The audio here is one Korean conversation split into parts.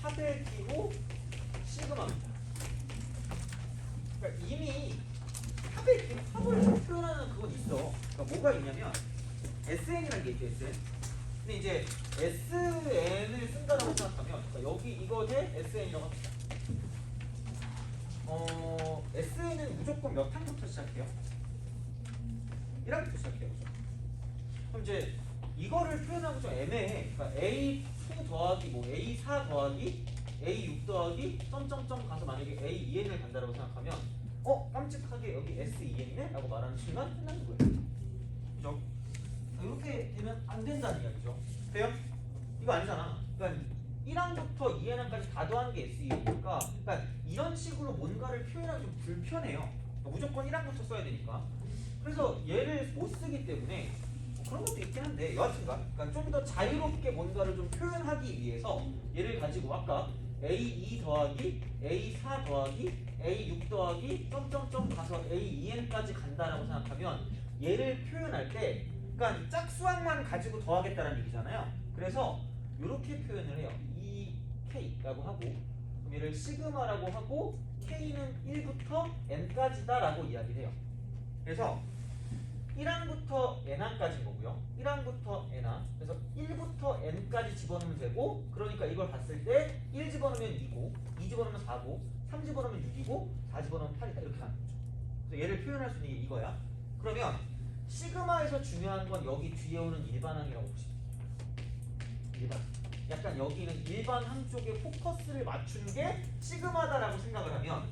합의 기호 시그마입니다. 그러니까 이미 합의 기호 합을 표현하는 그건 있어. 그러니까 뭐가 있냐면 SN이라는 게 있죠. SN. 근데 이제 SN을 쓴다라고 생각하면 그러니까 여기 이거 대 SN이라고 합니다. SN은 무조건 몇 항부터 시작해요? 1항부터 시작해요. 그죠? 그럼 이제 이거를 표현하면 좀 애매해. 그러니까 A2 더하기 뭐 A4 더하기 A6 더하기 점점점 가서 만약에 A2N을 간다라고 생각하면 깜찍하게 여기 S2N이네? 라고 말하는 순간 끝나는 거예요. 그죠? 이렇게 되면 안 된다는 이야기죠. 돼요? 이거 아니잖아. 그러니까 1항부터 2항까지 다 더하는 게 S2N이니까 그러니까 이런 식으로 뭔가를 표현하기 좀 불편해요. 그러니까 무조건 1항부터 써야 되니까. 그래서 얘를 못 쓰기 때문에 그런 것도 있긴 한데 여하튼간 그러니까 좀 더 자유롭게 뭔가를 좀 표현하기 위해서 얘를 가지고 아까 A2 더하기 A4 더하기 A6 더하기 점점점 가서 A2N까지 간다라고 생각하면 얘를 표현할 때 그러니까 짝수항만 가지고 더하겠다는 얘기잖아요. 그래서 이렇게 표현을 해요. EK라고 하고 그럼 얘를 시그마라고 하고 K는 1부터 N까지다 라고 이야기를 해요. 그래서 1항부터 n항까지인 거고요. 1항부터 n항. 그래서 1부터 n까지 집어넣으면 되고 그러니까 이걸 봤을 때 1 집어넣으면 2고 2 집어넣으면 4고 3 집어넣으면 6이고 4 집어넣으면 8이다. 이렇게 하는 거죠. 그래서 얘를 표현할 수 있는 게 이거야. 그러면 시그마에서 중요한 건 여기 뒤에 오는 일반항이라고 보시면 돼요. 일반항. 약간 여기는 일반항 쪽에 포커스를 맞춘 게 시그마다라고 생각을 하면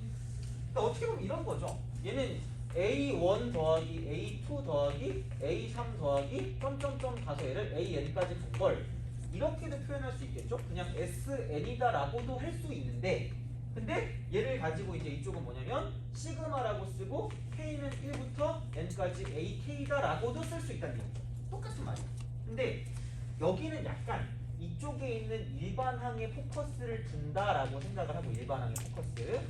그러니까 어떻게 보면 이런 거죠. 얘는 A1 더하기 A2 더하기 A3 더하기 점점점 가서 얘를 AN까지 간 걸 이렇게도 표현할 수 있겠죠? 그냥 SN이다 라고도 할 수 있는데 근데 얘를 가지고 이제 이쪽은 뭐냐면 시그마라고 쓰고 K는 1부터 N까지 AK다 라고도 쓸 수 있다는 얘기죠. 똑같은 말이에요. 근데 여기는 약간 이쪽에 있는 일반항에 포커스를 둔다라고 생각을 하고 일반항의 포커스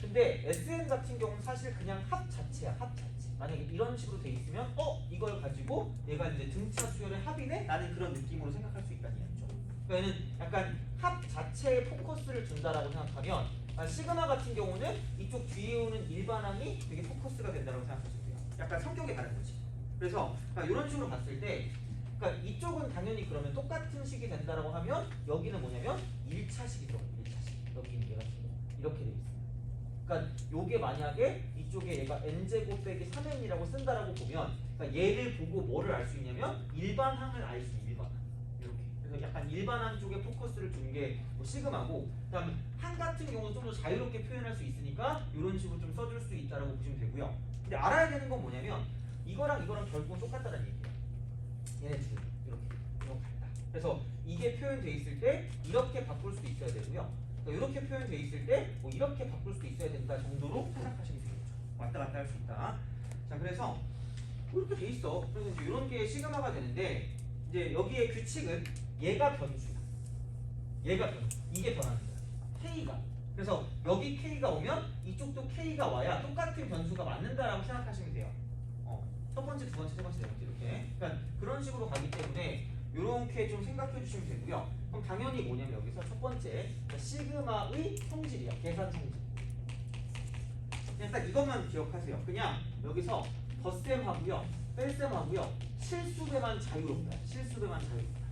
근데 SN 같은 경우는 사실 그냥 합 자체야. 합 자체. 만약에 이런 식으로 돼 있으면 이걸 가지고 얘가 이제 등차 수열의 합이네? 라는 그런 느낌으로 생각할 수 있다는 이야기죠. 그러니까 얘는 약간 합 자체에 포커스를 둔다라고 생각하면 시그마 같은 경우는 이쪽 뒤에 오는 일반항이 되게 포커스가 된다고 생각하시면 돼요. 약간 성격이 다른 거지. 그래서 이런 식으로 봤을 때 그러니까 이쪽은 당연히 그러면 똑같은 식이 된다라고 하면 여기는 뭐냐면 1차식이 들어가요. 1차식. 여기는 얘가 이렇게 돼 있어요. 그러니까 요게 만약에 이쪽에 얘가 n제곱 빼기 3n이라고 쓴다라고 보면 그러니까 얘를 보고 뭐를 알 수 있냐면 일반항을 알 수 있는 일반항 이렇게 그래서 약간 일반항 쪽에 포커스를 둔 게 뭐 시그마고 그다음에 항 같은 경우는 좀 더 자유롭게 표현할 수 있으니까 이런 식으로 좀 써줄 수 있다라고 보시면 되고요. 근데 알아야 되는 건 뭐냐면 이거랑 결국은 똑같다는 얘기예요. 얘네 지금 이렇게 같다. 그래서 이게 표현돼 있을 때 이렇게 바꿀 수 있어야 되고요. 이렇게 표현돼 있을 때 뭐 이렇게 바꿀 수도 있어야 된다 정도로 생각하시면 되겠죠. 왔다 갔다 할 수 있다. 자, 그래서 이렇게 돼 있어. 그래서 이제 이런 게 시그마가 되는데 이제 여기에 규칙은 얘가 변수야. 얘가 변수. 이게 변하는 거야. K가. 그래서 여기 K가 오면 이쪽도 K가 와야 똑같은 변수가 맞는다라고 생각하시면 돼요. 첫 번째, 두 번째, 세 번째, 네 번째 이렇게. 그러니까 그런 식으로 가기 때문에 이렇게 좀 생각해 주시면 되고요. 그럼 당연히 뭐냐면 여기서 첫 번째 시그마의 성질이야. 계산 성질. 그냥 딱 이것만 기억하세요. 그냥 여기서 덧셈하고요. 뺄셈하고요. 실수배만 자유롭다. 실수배만 자유롭다.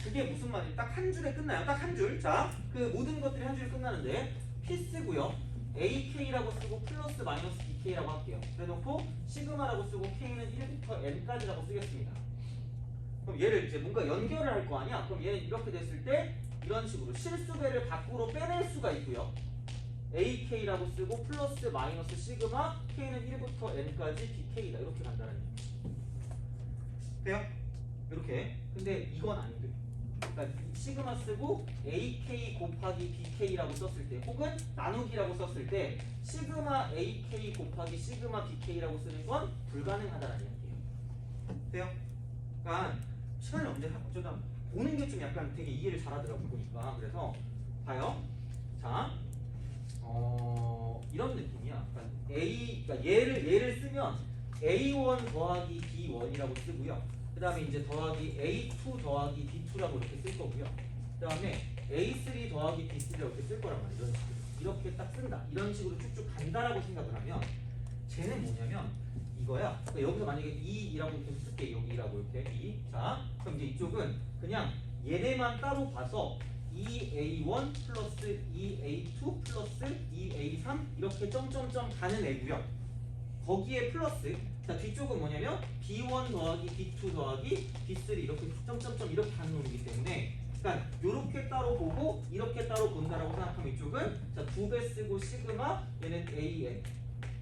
그게 무슨 말이에요? 딱 한 줄에 끝나요. 딱 한 줄. 자, 그 모든 것들이 한 줄에 끝나는데 필수고요. AK라고 쓰고 플러스 마이너스 BK라고 할게요. 그래놓고 시그마라고 쓰고 K는 1부터 N까지라고 쓰겠습니다. 그럼 얘를 이제 뭔가 연결을 할 거 아니야? 그럼 얘는 이렇게 됐을 때 이런 식으로 실수배를 밖으로 빼낼 수가 있고요. AK라고 쓰고 플러스 마이너스 시그마 K는 1부터 N까지 BK다. 이렇게 간다는 얘기. 돼요? 이렇게. 근데 이건 안 돼. 그러니까 시그마 쓰고 AK 곱하기 BK라고 썼을 때 혹은 나누기라고 썼을 때 시그마 AK 곱하기 시그마 BK라고 쓰는 건 불가능하다는 이야기예요. 돼요? 그러니까 시간이 없는데 어쩌다 보는 게 좀 약간 되게 이해를 잘하더라고 보니까. 그래서 봐요. 자, 이런 느낌이야. 그러니까 그러니까 얘를 쓰면 A1 더하기 B1이라고 쓰고요. 그 다음에 이제 더하기 A2 더하기 B2라고 이렇게 쓸 거고요. 그다음에 A3 더하기 B3 이렇게 쓸 거란 말이야. 이런 식으로 이렇게 딱 쓴다. 이런 식으로 쭉쭉 간다라고 생각을 하면 쟤는 뭐냐면 이거야. 그러니까 여기서 만약에 2라고 이렇게 쓸게. 여기라고 이렇게 2. 자, 그럼 이제 이쪽은 그냥 얘네만 따로 봐서 2A1 플러스 2A2 플러스 2A3 이렇게 점점점 가는 애고요. 거기에 플러스 자 뒤쪽은 뭐냐면 B1 더하기 B2 더하기 B3 이렇게 점점점 이렇게 가는 놈이기 때문에 그러니까 요렇게 따로 보고 이렇게 따로 본다라고 생각하면 이쪽은 자 2배 쓰고 시그마 얘는 AN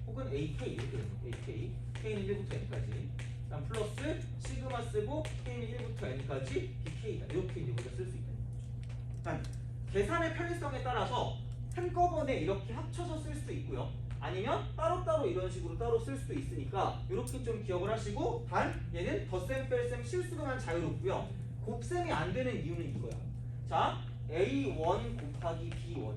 혹은 AK 이렇게 되는 거예요. AK K는 1부터 N까지 그다음 플러스 시그마 쓰고 K는 1부터 N까지 BK다 이렇게 이제 우리가 쓸 수 있다는 거죠. 그러니까 계산의 편리성에 따라서 한꺼번에 이렇게 합쳐서 쓸 수도 있고요. 아니면 따로따로 이런 식으로 따로 쓸 수도 있으니까 이렇게 좀 기억을 하시고 단 얘는 덧셈 뺄셈 실수로만 자유롭고요. 곱셈이 안 되는 이유는 이거야. 자 A1 곱하기 B1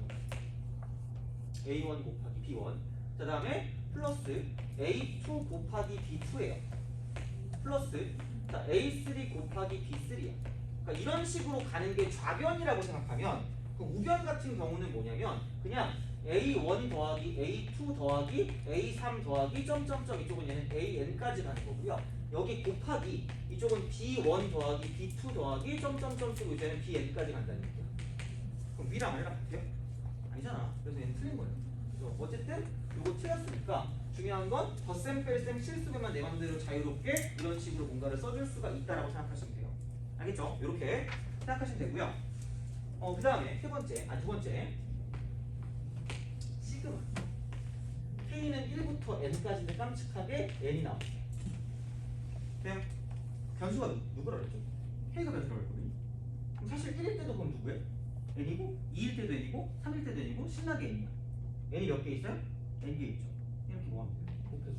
A1 곱하기 B1 자 다음에 플러스 A2 곱하기 B2예요. 플러스 자 A3 곱하기 B3야. 그러니까 이런 식으로 가는 게 좌변이라고 생각하면 그 우변 같은 경우는 뭐냐면 그냥 A1 더하기 A2 더하기 A3 더하기 점점점 이쪽은 얘는 AN까지 가는 거고요. 여기 곱하기 이쪽은 B1 더하기 B2 더하기 점점점 쓰고 이제는 BN까지 간다는 얘기야. 그럼 위랑 아래랑 같아요? 아니잖아. 그래서 얘는 틀린 거예요. 그래서 어쨌든 이거 틀렸으니까 중요한 건 덧셈 뺄셈 실수만 내 맘대로 자유롭게 이런 식으로 뭔가를 써줄 수가 있다라고 생각하시면 돼요. 알겠죠? 이렇게 생각하시면 되고요. 그 다음에 두 번째 시그마 K는 1부터 N까지인데 깜찍하게 N이 나옵니다. 그냥 변수가 누구라 그랬죠? K가 변수라고 했거든요. 그럼 사실 1일 때도 그럼 누구예요? N이고 2일 때도 N이고 3일 때도 N이고 신나게 N이야. N이 몇 개 있어요? N개 있죠. 이렇게 뭐하면 돼요? 곱해주세요.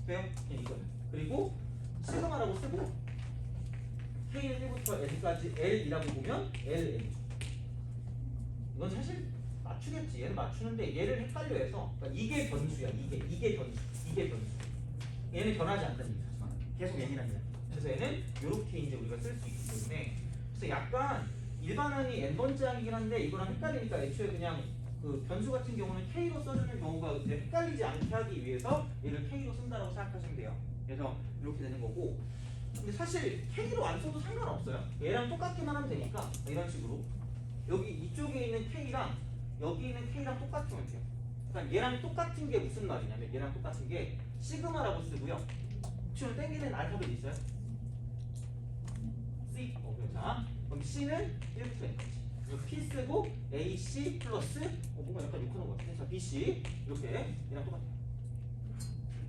돼요? 그냥 이거예요. 그리고 시그마라고 쓰고 K는 1부터 N까지 L이라고 보면 LN이죠. 이건 사실 맞추겠지. 얘는 맞추는데 얘를 헷갈려 해서 그러니까 이게 변수야. 이게 변수. 얘는 변하지 않다는 얘기죠. 계속 N이라는 얘기. 그래서 얘는 이렇게 이제 우리가 쓸 수 있기 때문에 그래서 약간 일반항이 N번째 항이긴 한데 이거랑 헷갈리니까 애초에 그냥 그 변수 같은 경우는 K로 써주는 경우가 이제 헷갈리지 않게 하기 위해서 얘를 K로 쓴다고 생각하시면 돼요. 그래서 이렇게 되는 거고 근데 사실 K로 안 써도 상관없어요. 얘랑 똑같기만 하면 되니까 이런 식으로 여기 이쪽에 있는 K랑 여기 있는 K랑 똑같으면 돼요. 그러니까 얘랑 똑같은 게 무슨 말이냐면 얘랑 똑같은 게 시그마라고 쓰고요. 혹시 오늘 땡기는 알파벳 있어요? C. 자 그럼 C는 1부터 N까지 그리고 P 쓰고 AC 플러스 뭔가 약간 욕하는 것 같은데 자 BC 이렇게 얘랑 똑같아요.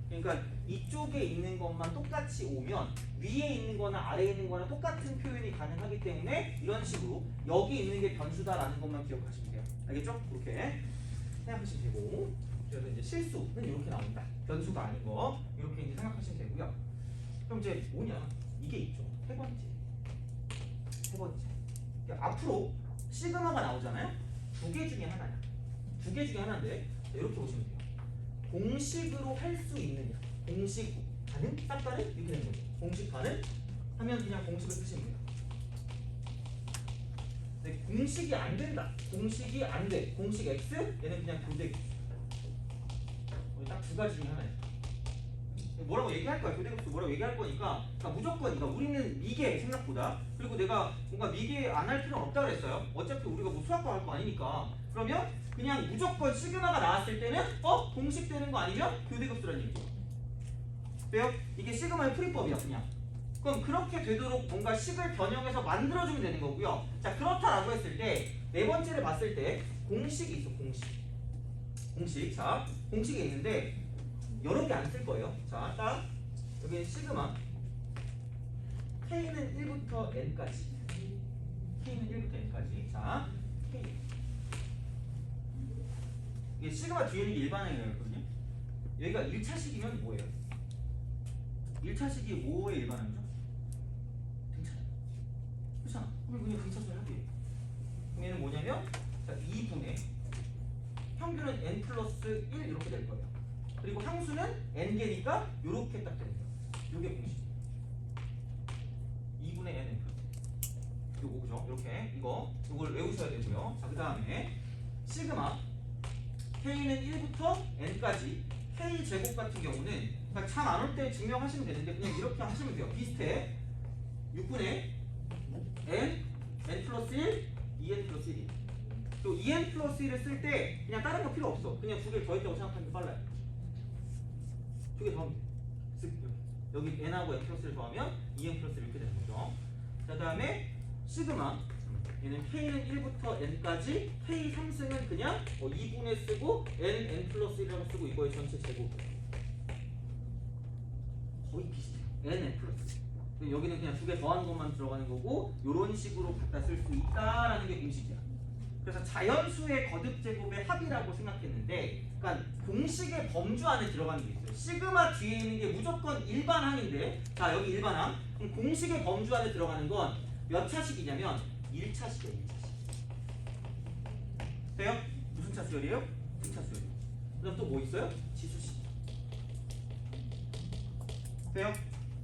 그러니까 이쪽에 있는 것만 똑같이 오면 위에 있는 거나 아래에 있는 거나 똑같은 표현이 가능하기 때문에 이런 식으로 여기 있는 게 변수다라는 것만 기억하시면 돼요. 알겠죠? 그렇게 생각하시면 되고 그래서 이제 실수는 이렇게 나온다. 변수가 아닌 거 이렇게 이제 생각하시면 되고요. 그럼 이제 뭐냐? 이게 있죠. 세 번째. 그러니까 앞으로 시그마가 나오잖아요. 두 개 중에 하나야. 두 개 중에 하나인데 이렇게 보시면 돼요. 공식으로 할 수 있느냐 공식 가능? 싹 가능? 이렇게 되는 거죠. 공식 가능? 하면 그냥 공식을 쓰시면 돼요. 근데 공식이 안 된다. 공식이 안 돼. 공식 X? 얘는 그냥 교대 딱 두 가지 중에 하나예요. 뭐라고 얘기할 거야. 교대급수 뭐라고 얘기할 거니까 그러니까 무조건 그러니까 우리는 미개 생각보다 그리고 내가 뭔가 미개 안 할 필요는 없다 그랬어요. 어차피 우리가 뭐 수학과 할 거 아니니까 그러면 그냥 무조건 시그마가 나왔을 때는 공식 되는 거 아니면 교대급수라는 얘기죠. 왜요? 이게 시그마의 풀이법이야 그냥. 그럼 그렇게 되도록 뭔가 식을 변형해서 만들어주면 되는 거고요. 자 그렇다라고 했을 때 네 번째를 봤을 때 공식이 있어. 공식. 자 공식이 있는데 여러 개 안 쓸 거예요. 자 딱 여기는 시그마 K는 1부터 N까지 K는 1부터 N까지 자 K 이게 시그마 뒤에는 일반항이거든요. 여기가 1차식이면 뭐예요? 1차식이 뭐의 일반항이죠? 등차. 그렇잖아. 그럼 그냥 등차수를 할게요. 그럼 얘는 뭐냐면 자 2분의 평균은 n 플러스 1 이렇게 될 거예요. 그리고 항수는 n개니까 이렇게 딱 되는 거예요. 이게 공식. 2분의 n 플러스 1. 요거 그죠? 이렇게 이걸 외우셔야 되고요. 자, 그 다음에 시그마 K는 1부터 N까지 K 제곱 같은 경우는 그러니까 참 안 올 때 증명하시면 되는데 그냥 이렇게 하시면 돼요. 비슷해. 6분의 N 플러스 1 2N 플러스 1이 또 2N 플러스 1을 쓸 때 그냥 다른 거 필요 없어. 그냥 두 개를 더했다고 생각하는 게 빨라요. 두 개 더하면 돼. 여기 N하고 N 플러스 1을 더하면 2N 플러스 1 이렇게 되는 거죠. 자, 다음에 시그마 얘는 K는 1부터 N까지 K 3승은 그냥 2분의 쓰고 N 플러스 1이라고 쓰고 이거의 전체 제곱 거의 비슷해요. N 플러스 1. 여기는 그냥 두 개 더한 것만 들어가는 거고 이런 식으로 갖다 쓸 수 있다라는 게 공식이야. 그래서 자연수의 거듭 제곱의 합이라고 생각했는데 그러니까 공식의 범주 안에 들어가는 게 있어요. 시그마 뒤에 있는 게 무조건 일반항인데 자 여기 일반항 그럼 공식의 범주 안에 들어가는 건 몇 차식이냐면 1차식이에요. 1차식 돼요? 무슨 차수열이에요? 등차수열. 그 다음 또 뭐 있어요? 지수식 돼요?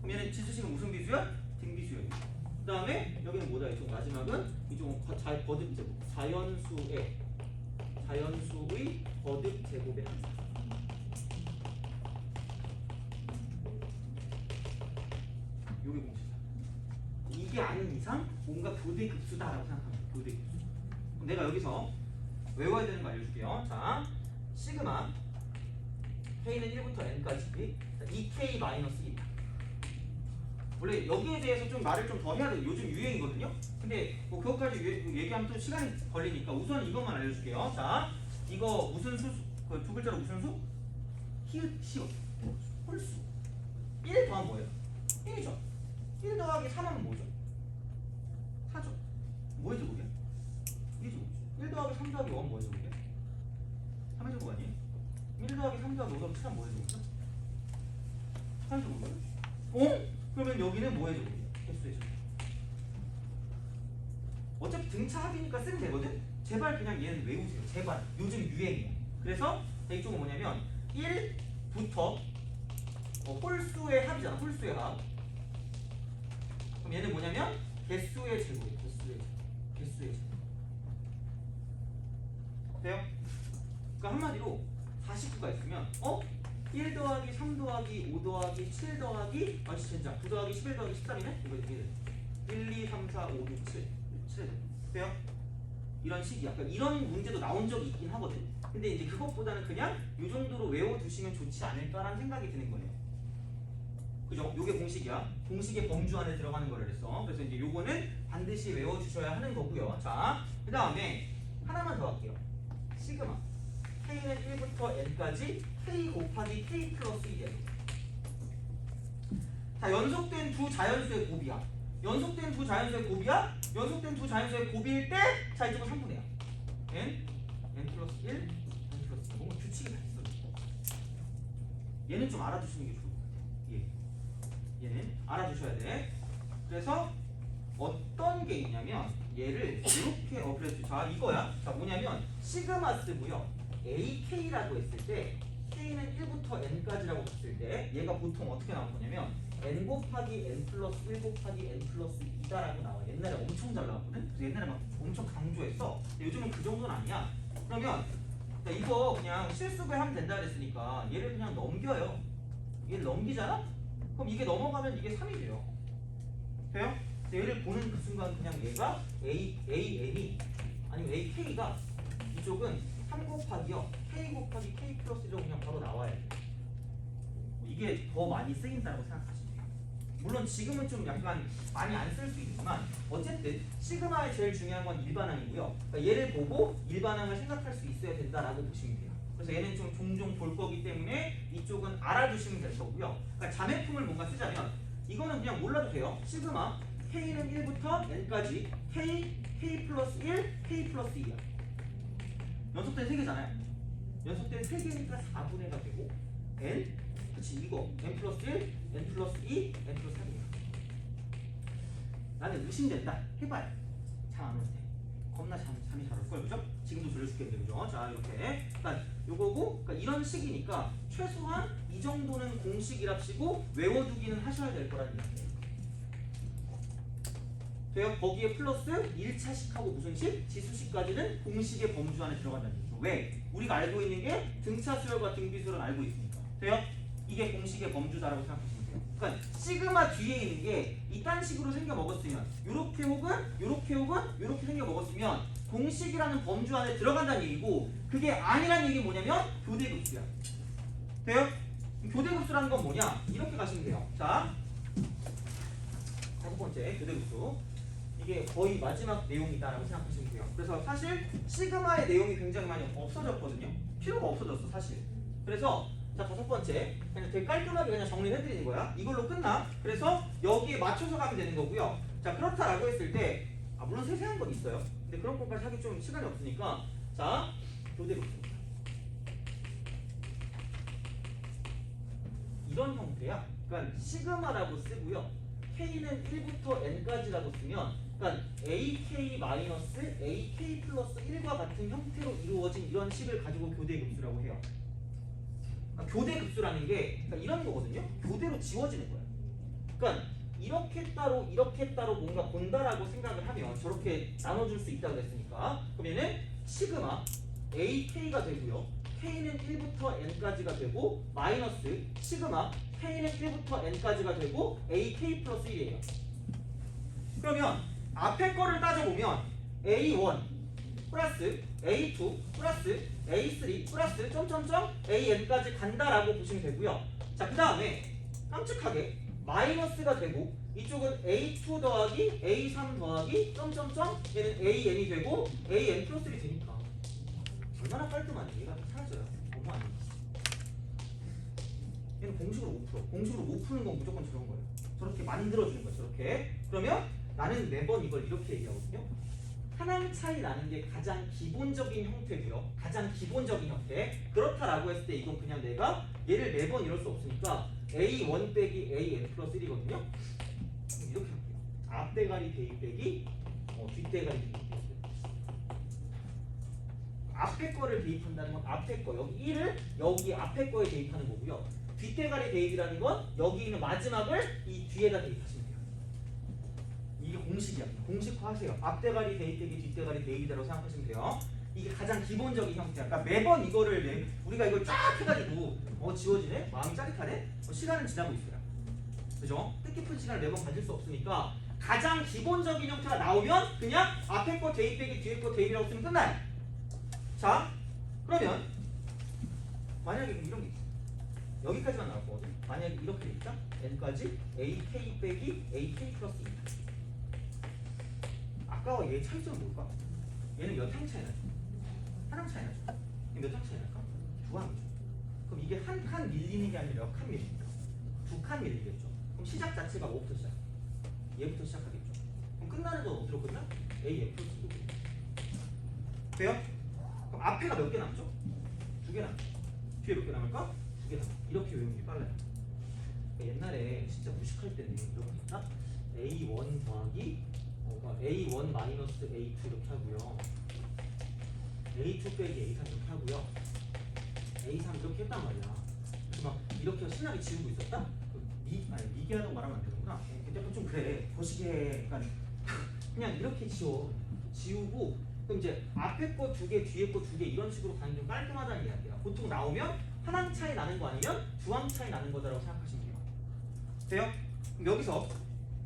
그럼 얘는 지수식은 무슨 비수야? 등비수열이에요. 그 다음에 여기는 뭐다? 이쪽 마지막은 이쪽은 거듭 제곱 자연수의 거듭 제곱의 합. 요게 공식이야. 이게 아닌 이상 뭔가 교대급수다라고 생각합니다. 교대급수. 그럼 내가 여기서 외워야 되는 거 알려줄게요. 자, 시그마 K는 1부터 N까지 2K-1 원래 여기에 대해서 좀 말을 좀 더 해야 돼요. 요즘 유행이거든요. 근데 뭐 그것까지 얘기하면 또 시간이 걸리니까 우선 이것만 알려줄게요. 자, 이거 무슨 수? 그 두 글자로 무슨 수? 히읗, 시옷, 홀수. 1 더하면 뭐예요? 1이죠. 1 더하기 3하면 뭐죠? 4죠. 뭐의 제곱이야? 1의 제곱이죠. 1 더하기 3 더하기 5는 뭐의 제곱이야? 3의 제곱 아니에요? 1 더하기 3 더하기 5 더하기 7하면 뭐의 제곱이야? 4의 제곱이에요? 어? 그러면 여기는 뭐의 제곱이에요? 개수의 제곱. 어차피 등차 합이니까 쓰면 되거든? 제발 그냥 얘는 외우세요. 제발. 요즘 유행이야. 그래서 이쪽은 뭐냐면 1부터 홀수의 합이잖아. 홀수의 합. 그럼 얘는 뭐냐면 개수의 제곱이에요. 개수의 제곱. 돼요? 그러니까 한마디로 49가 있으면 1 더하기 3 더하기 5 더하기 7 더하기 진짜 9 더하기 11 더하기 13이네? 이거 이게 1, 2, 3, 4, 5, 6, 7 7 돼요? 이런 식이야. 그러니까 이런 문제도 나온 적이 있긴 하거든. 근데 이제 그것보다는 그냥 이 정도로 외워두시면 좋지 않을까라는 생각이 드는 거예요. 그죠? 요게 공식이야. 공식의 범주 안에 들어가는 거를 했어. 그래서 이제 요거는 반드시 외워주셔야 하는 거고요. 자, 그 다음에 하나만 더 할게요. 시그마 K는 1부터 N까지 K 곱하기 K 플러스 1이에요. 자, 연속된 두 자연수의 곱이야. 연속된 두 자연수의 곱일 때 자, 이쪽은 3분의야. N 플러스 1, N 플러스 1. 뭔가 규칙이 다 있어. 얘는 좀 알아두시는 게 좋을 것 같아요. 얘는 알아두셔야 돼. 그래서 어떤 게 있냐면 얘를 이렇게 그랬지. 자, 이거야. 자, 뭐냐면 시그마 쓰고요. AK라고 했을 때 K는 1부터 N까지라고 했을 때 얘가 보통 어떻게 나올 거냐면 N 곱하기 N 플러스 1 곱하기 N 플러스 2다라고 나와. 옛날에 엄청 잘 나왔거든? 그래서 옛날에 막 엄청 강조했어. 근데 요즘은 그 정도는 아니야. 그러면 이거 그냥 실수배 하면 된다 그랬으니까 얘를 그냥 넘겨요. 얘를 넘기잖아? 그럼 이게 넘어가면 이게 3이 돼요. 돼요? 얘를 보는 그 순간 그냥 얘가 AN이 아니면 AK가 이쪽은 3 곱하기요 K 곱하기 K 플러스 1로 그냥 바로 나와야 돼. 이게 더 많이 쓰인다고 생각하시면 돼요. 물론 지금은 좀 약간 많이 안 쓸 수 있지만 어쨌든 시그마의 제일 중요한 건 일반항이고요. 그러니까 얘를 보고 일반항을 생각할 수 있어야 된다라고 보시면 돼요. 그래서 얘는 좀 종종 볼 거기 때문에 이쪽은 알아두시면 될 거고요. 그러니까 자매품을 뭔가 쓰자면 이거는 그냥 몰라도 돼요. 시그마 K는 1부터 N까지 K 플러스 1, K 플러스 2야. 연속된 3개잖아요. 연속된 3개니까 4분의가 되고 N, 그치 이거 N 플러스 1, N 플러스 2, N 플러스 3이야. 나는 의심된다. 해봐요. 잠 안 올 때. 겁나 잠이 잘 올걸, 그죠? 지금도 졸려 죽겠는데, 그죠? 자, 이렇게. 그러니까 요거고, 그러니까 이런 식이니까 최소한 이 정도는 공식이랍시고 외워두기는 하셔야 될 거라는 얘기예요. 돼요? 거기에 플러스 1차식하고 무슨 식? 지수식까지는 공식의 범주 안에 들어간다는 얘기죠. 왜? 우리가 알고 있는 게 등차 수열과 등비 수열은 알고 있으니까. 돼요? 이게 공식의 범주다라고 생각하시면 돼요. 그러니까 시그마 뒤에 있는 게 이딴 식으로 생겨 먹었으면 요렇게 혹은 요렇게 혹은 요렇게 생겨 먹었으면 공식이라는 범주 안에 들어간다는 얘기고 그게 아니란 얘기 뭐냐면 교대급수야. 돼요? 교대급수라는 건 뭐냐? 이렇게 가시면 돼요. 자, 5번째 교대급수. 이게 거의 마지막 내용이다라고 생각하시면 돼요. 그래서 사실 시그마의 내용이 굉장히 많이 없어졌거든요. 필요가 없어졌어 사실. 그래서 자 5번째 그냥 되게 깔끔하게 그냥 정리를 해드리는 거야. 이걸로 끝나. 그래서 여기에 맞춰서 가면 되는 거고요. 자 그렇다라고 했을 때 물론 세세한 건 있어요. 근데 그런 것까지 하기 좀 시간이 없으니까 자 교대급수 이런 형태야. 그러니까 시그마라고 쓰고요. K는 1부터 N까지라고 쓰면 그러니까 AK-AK 플러스 1과 같은 형태로 이루어진 이런 식을 가지고 교대급수라고 해요. 그러니까 교대급수라는 게 그러니까 이런 거거든요. 교대로 지워지는 거예요. 그러니까 이렇게 따로 뭔가 본다라고 생각을 하면 저렇게 나눠줄 수 있다고 했으니까 그러면은 시그마 AK가 되고요. K는 1부터 N까지가 되고 마이너스 시그마 K는 1부터 N까지가 되고 AK 플러스 1이에요. 그러면 앞에 거를 따져보면 A1 플러스 A2 플러스 A3 플러스 점점점 AN까지 간다라고 보시면 되고요. 자, 그 다음에 깜찍하게 마이너스가 되고 이쪽은 A2 더하기 A3 더하기 점점점 얘는 AN이 되고 AN 플러스 1이 되니까 얼마나 깔끔하니? 얘가 사라져요. 너무 안 돼. 얘는 공식으로 못 풀어. 공식으로 못 푸는 건 무조건 저런 거예요. 저렇게 만들어주는 거예요. 저렇게. 그러면 나는 매번 이걸 이렇게 얘기하거든요. 하나의 차이 나는 게 가장 기본적인 형태고요. 가장 기본적인 형태. 그렇다라고 했을 때 이건 그냥 내가 얘를 매번 이럴 수 없으니까 A1 빼기 AN 플러스 1이거든요. 이렇게 할게요. 앞대가리 대입 빼기 뒷대가리 대입 빼기. 앞에 거를 대입한다는 건 앞에 거 여기 1을 여기 앞에 거에 대입하는 거고요. 뒷대가리 대입이라는 건 여기 있는 마지막을 이 뒤에다 대입하시면 돼요. 이게 공식이야. 공식화하세요. 앞대가리 대입 빼기 뒷대가리 대입이라고 생각하시면 돼요. 이게 가장 기본적인 형태야. 그러니까 매번 이거를 우리가 이걸 쫙 해가지고 지워지네? 마음이 짜릿하네? 시간은 지나고 있어요. 그죠? 뜻깊은 시간을 매번 가질 수 없으니까 가장 기본적인 형태가 나오면 그냥 앞에 거 대입 빼기 뒤에 거 대입이라고 쓰면 끝나요. 자, 그러면 만약에 이런 게 있어. 여기까지만 나올 거거든. 만약에 이렇게 돼 있다. n까지 AK 빼기 AK 플러스 2. 아까와 얘 차이점은 뭘까? 얘는 몇 항 차이 나죠? 한 항 차이 나죠? 몇 항 차이 날까? 두 항이죠. 그럼 이게 한 칸 밀리는 게 아니라 몇 칸 밀립니까? 두 칸 밀리겠죠. 그럼 시작 자체가 뭐부터 시작? 얘부터 시작하겠죠. 그럼 끝나는 건 어디로 끝나? AN 플러스 2로 끝나. 돼요? 그럼 앞에가 몇 개 남죠? 두 개 남죠. 뒤에 몇 개 남을까? 두 개 남죠. 이렇게 외우는 게 빨라요. 그러니까 옛날에 진짜 무식할 때는 이렇게 했다? A1 더하기 A1 마이너스 A2 이렇게 하고요. A2 빼기 A3 이렇게 하고요. A3 이렇게 했단 말이야. 그래서 막 이렇게 신나게 지우고 있었다? 미개하다고 말하면 안 되는구나. 약간 좀 그래. 거시기해. 그러니까 그냥 이렇게 지우고 그럼 이제 앞에 거 두 개, 뒤에 거 두 개 이런 식으로 가는 게 좀 깔끔하다는 이야기야. 보통 나오면 한 항 차이 나는 거 아니면 두 항 차이 나는 거다라고 생각하시면 돼요. 돼요? 그럼 여기서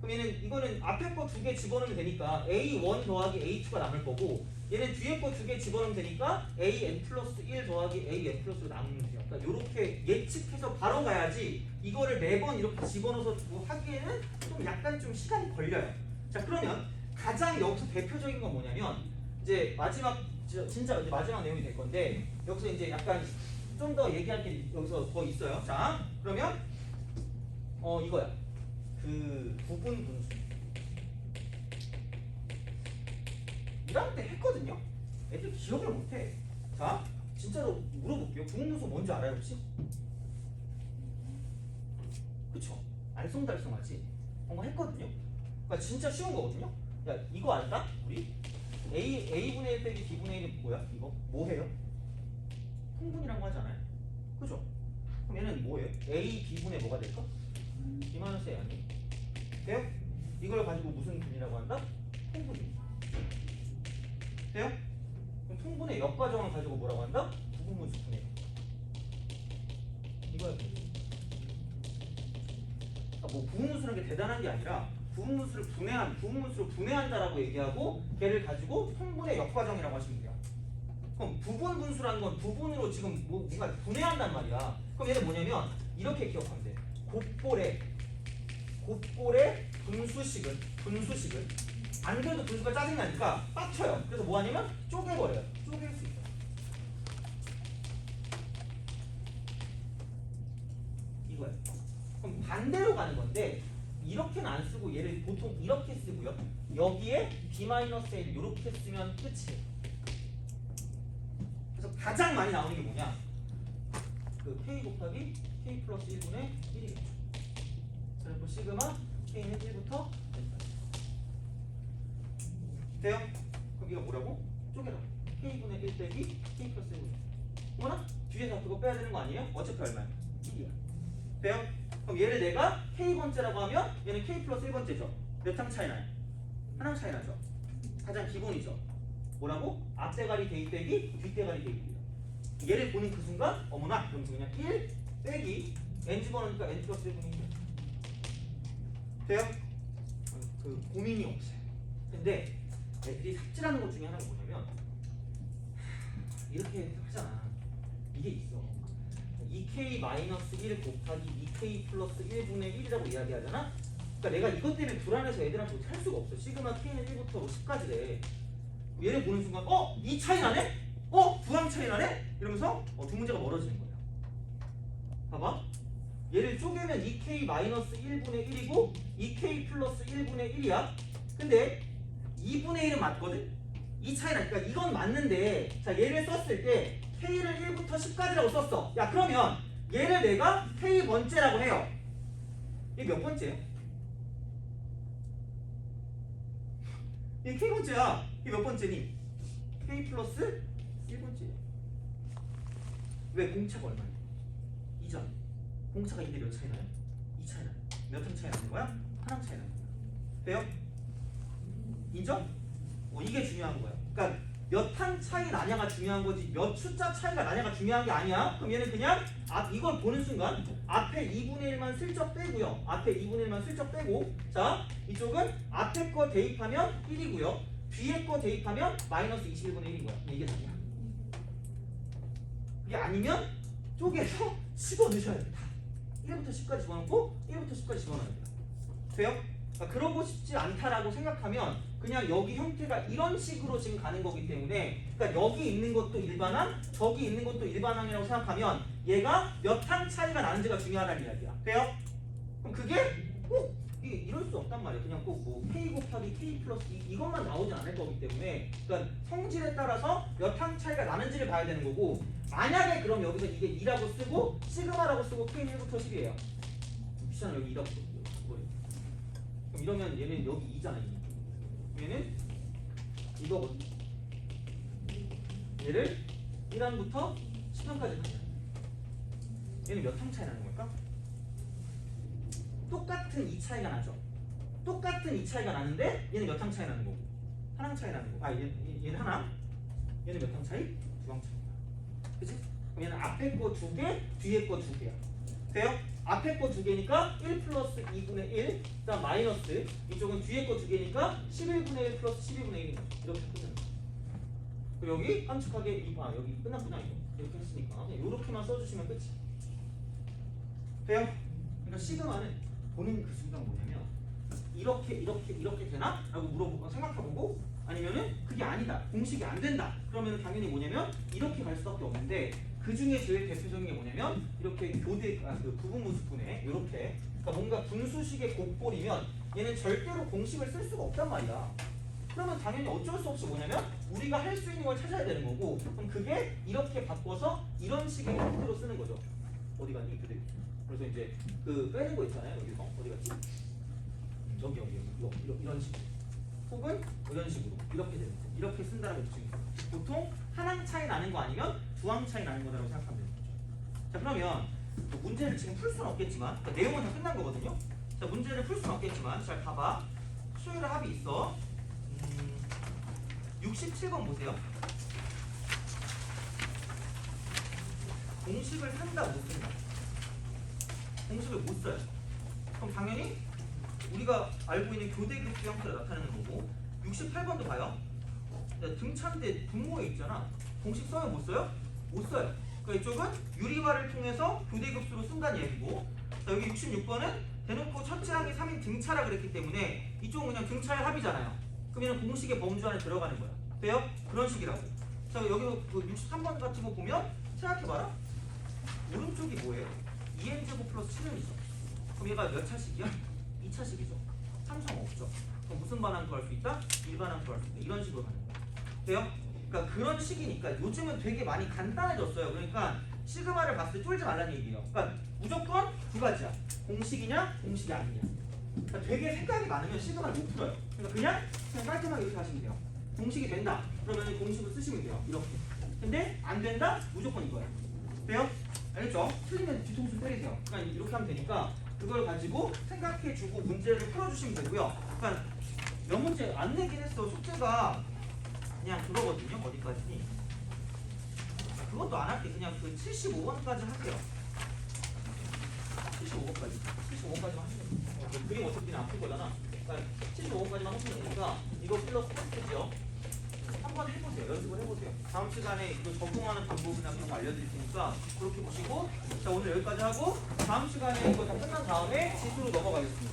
그러면은 이거는 앞에 거 두 개 집어넣으면 되니까 A1 더하기 A2가 남을 거고 얘는 뒤에 거 두 개 집어넣으면 되니까 AN 플러스 1 더하기 AN 플러스 1 남으면 돼요. 그러니까 이렇게 예측해서 바로 가야지 이거를 매번 이렇게 집어넣어서 하기에는 좀 약간 좀 시간이 걸려요. 자 그러면 가장 여기서 대표적인 건 뭐냐면 이제 마지막 진짜 이제 마지막 내용이 될 건데 여기서 이제 약간 좀 더 얘기할 게 여기서 더 있어요. 자 그러면 이거야. 그 부분 분수 1학년 때 했거든요. 애들 기억을 못해. 자 진짜로 물어볼게요. 부분 분수 뭔지 알아요 혹시? 그쵸? 알쏭달쏭하지? 했거든요. 그러니까 진짜 쉬운 거거든요. 야 이거 알다? 우리? A분의 1 빼기 B분의 1이 뭐야? 이거? 뭐 해요? 통분이라고 하지 않아요? 그죠? 그럼 얘는 뭐예요? A, B분의 뭐가 될까? B-A 아니? 돼요? 이걸 가지고 무슨 분이라고 한다? 통분이 돼요? 그럼 통분의 역과정을 가지고 뭐라고 한다? 부분분수 분해. 이거야. 그러니까 뭐 부분분수라는 게 대단한 게 아니라 부분분수를 부분분수로 분해한다라고 얘기하고 걔를 가지고 통분의 역과정이라고 하시면 돼요. 그럼 부분분수라는 건 부분으로 지금 뭔가 분해한단 말이야. 그럼 얘는 뭐냐면 이렇게 기억하면 돼. 곱볼의 분수식은 안 그래도 분수가 짜증이 나니까 빡쳐요. 그래서 뭐 하냐면 쪼개버려요. 쪼갤 수 있어요. 이거예요. 그럼 반대로 가는 건데 이렇게는 안 쓰고 얘를 보통 이렇게 쓰고요. 여기에 b-l 이렇게 쓰면 끝이에요. 그래서 가장 많이 나오는 게 뭐냐? 그 k 곱하기 k 플러스 1분의 1이겠죠. 그리고 시그마 k는 1부터 돼요? 그럼 이거 뭐라고? 쪼개라. k분의 1 빼기 k 플러스 1분의 어머나? 뒤에서 그거 빼야 되는 거 아니에요? 어차피 얼마야? 1이야. 돼요? 그럼 얘를 내가 k번째라고 하면 얘는 k 플러스 1번째죠. 몇 항 차이 나요? 한 항 차이 나죠. 가장 기본이죠. 뭐라고? 앞대가리 대입 빼기 뒷대가리 대입이에요. 얘를 보는 그 순간 어머나 그럼 그냥 1 빼기 n제곱하니까 n 플러스 1분의 1이에요. 돼요? 그 고민이 없어요. 근데 애들이 삽질하는 것 중에 하나가 뭐냐면 이렇게 하잖아. 이게 있어. 2k-1 곱하기 2k 플러스 1분의 1이라고 이야기하잖아. 그러니까 내가 이것 때문에 불안해서 애들한테 어떻게 할 수가 없어. 시그마 k는 1부터 10까지래. 얘를 보는 순간 이 차이 나네? 두 항 차이 나네? 이러면서 두 문제가 멀어지는 거야. 봐봐. 얘를 쪼개면 2k-1분의 1이고 2k 플러스 1분의 1이야. 근데 2분의 1은 맞거든? 이 차이 나니까 이건 맞는데 자 얘를 썼을 때 k를 1부터 10까지라고 썼어. 야 그러면 얘를 내가 k번째라고 해요. 이게 몇 번째야? 이게 k번째야. 이게 몇 번째니? k 플러스 1번째야. 왜? 공차가 얼마야? 2잖아. 공차가 2대 몇 차이 나요? 2 차이 나요. 몇 항 차이 나는 거야? 한 항 차이 나는 거야. 돼요? 인정? 이게 중요한 거야. 그러니까 몇 항 차이 나냐가 중요한 거지 몇 숫자 차이가 나냐가 중요한 게 아니야. 그럼 얘는 그냥 이걸 보는 순간 앞에 2분의 1만 슬쩍 빼고요. 앞에 2분의 1만 슬쩍 빼고 자 이쪽은 앞에 거 대입하면 1이고요. 뒤에 거 대입하면 마이너스 21분의 1인 거야. 이게 답이야. 이게 아니면 쪼개서 집어넣으셔야 돼. 1부터 10까지 집어넣고 1부터 10까지 집어넣어야 돼요. 돼요? 그러니까 그러고 싶지 않다라고 생각하면 그냥 여기 형태가 이런 식으로 지금 가는 거기 때문에 그러니까 여기 있는 것도 일반항 저기 있는 것도 일반항이라고 생각하면 얘가 몇 항 차이가 나는지가 중요하다는 이야기야. 돼요? 그럼 그게 꼭 이럴 수 없단 말이야. 그냥 꼭 뭐 k 곱하기 k 플러스 이것만 나오지 않을 거기 때문에 그러니까 성질에 따라서 몇 항 차이가 나는지를 봐야 되는 거고 만약에 그럼 여기서 이게 2라고 쓰고 시그마라고 쓰고 k는 1부터 10이에요. 미션은 여기 2라고 쓰고 그럼 이러면 얘는 여기 2잖아. 얘는 이거거든. 얘를 1항부터 10항까지 가냐. 얘는 몇 항 차이 나는 걸까? 똑같은 이 차이가 나죠. 똑같은 이 차이가 나는데 얘는 몇 항 차이 나는 거고 한 항 차이 나는 거고 얘는 한 항 얘는 몇 항 차이? 2항 차이. 그치? 그럼 얘는 앞에 거 2개 뒤에 거 2개야. 돼요? 앞에 거 2개니까 1 플러스 2분의 1 그다음 마이너스 이쪽은 뒤에 거 2개니까 11분의 1 플러스 12분의 1인 거죠. 이렇게 끝나는 거죠. 그리고 여기 깜찍하게 여기 끝났구나 이거. 이렇게 했으니까 그냥 이렇게만 써주시면 끝이. 돼요? 그러니까 시그마는 보는 그 순간 뭐냐면 이렇게 되나? 라고 물어보고 생각해보고 아니면은 그게 아니다. 공식이 안 된다. 그러면 당연히 뭐냐면 이렇게 갈 수밖에 없는데 그 중에 제일 대표적인 게 뭐냐면 이렇게 그 부분분수분해 이렇게 그러니까 뭔가 분수식의 곱볼이면 얘는 절대로 공식을 쓸 수가 없단 말이야. 그러면 당연히 어쩔 수 없이 뭐냐면 우리가 할 수 있는 걸 찾아야 되는 거고 그럼 그게 이렇게 바꿔서 이런 식의 형태로 쓰는 거죠. 어디 갔니? 그대. 그래서 이제 그 빼는 거 있잖아요. 여기서 어디 갔지? 여기 이런 식으로 혹은 이런 식으로 이렇게 되는 거. 이렇게 쓴다는 거 중에 보통 한 항 차이 나는 거 아니면 두 항 차이 나는 거라고 생각하면 되는 거죠. 자 그러면 문제를 지금 풀 수는 없겠지만 그러니까 내용은 다 끝난 거거든요. 자 문제를 풀 수는 없겠지만 잘 봐봐. 수열의 합이 있어. 67번 보세요. 공식을 산다 못 쓴다. 공식을 못 써요. 그럼 당연히 우리가 알고 있는 교대급수 형태로 나타내는 거고 68번도 봐요. 등차인데 분모에 있잖아. 공식 써요 못 써요? 못 써요. 그러니까 이쪽은 유리화를 통해서 교대급수로 쓴다는 얘기고 자, 여기 66번은 대놓고 첫째 항이 3인 등차라 그랬기 때문에 이쪽은 그냥 등차의 합이잖아요. 그러면 공식의 범주 안에 들어가는 거야. 돼요? 그런 식이라고. 자 여기 그 63번 같은 거 보면 생각해봐라. 오른쪽이 뭐예요? 2n제곱 플러스 7n이죠. 그럼 얘가 몇 차식이야? 2차식이죠. 함수가 없죠. 그럼 무슨 반항 구할 수 있다? 일반항 구할 수 있다. 이런 식으로 가는 거야. 돼요? 그러니까 그런 식이니까 요즘은 되게 많이 간단해졌어요. 그러니까 시그마를 봤을 때 쫄지 말라는 얘기예요. 그러니까 무조건 두 가지야. 공식이냐, 공식이 아니냐. 그러니까 되게 생각이 많으면 시그마를 못 풀어요. 그러니까 그냥 깔끔하게 이렇게 하시면 돼요. 공식이 된다. 그러면 공식을 쓰시면 돼요. 이렇게. 근데 안 된다? 무조건 이거예요. 돼요? 알겠죠? 틀리면 뒤통수 때리세요. 그러니까 이렇게 하면 되니까 그걸 가지고 생각해주고 문제를 풀어주시면 되고요. 그러니까 몇 문제 안 내긴 했어. 숙제가 그냥 그거거든요. 어디까지니? 그것도 안 할게. 그냥 그 75번까지 하세요. 75번까지. 75번까지만 하시면 돼요. 그 그림 어차피 안 풀 거잖아. 그러니까 75번까지만 하시면 되니까 이거 플러스 콘트죠. 한번 해보세요. 연습을 해보세요. 다음 시간에 이거 적용하는 방법이나 그런 거 알려드릴 테니까 그렇게 보시고 자 오늘 여기까지 하고 다음 시간에 이거 다 끝난 다음에 지수로 넘어가겠습니다.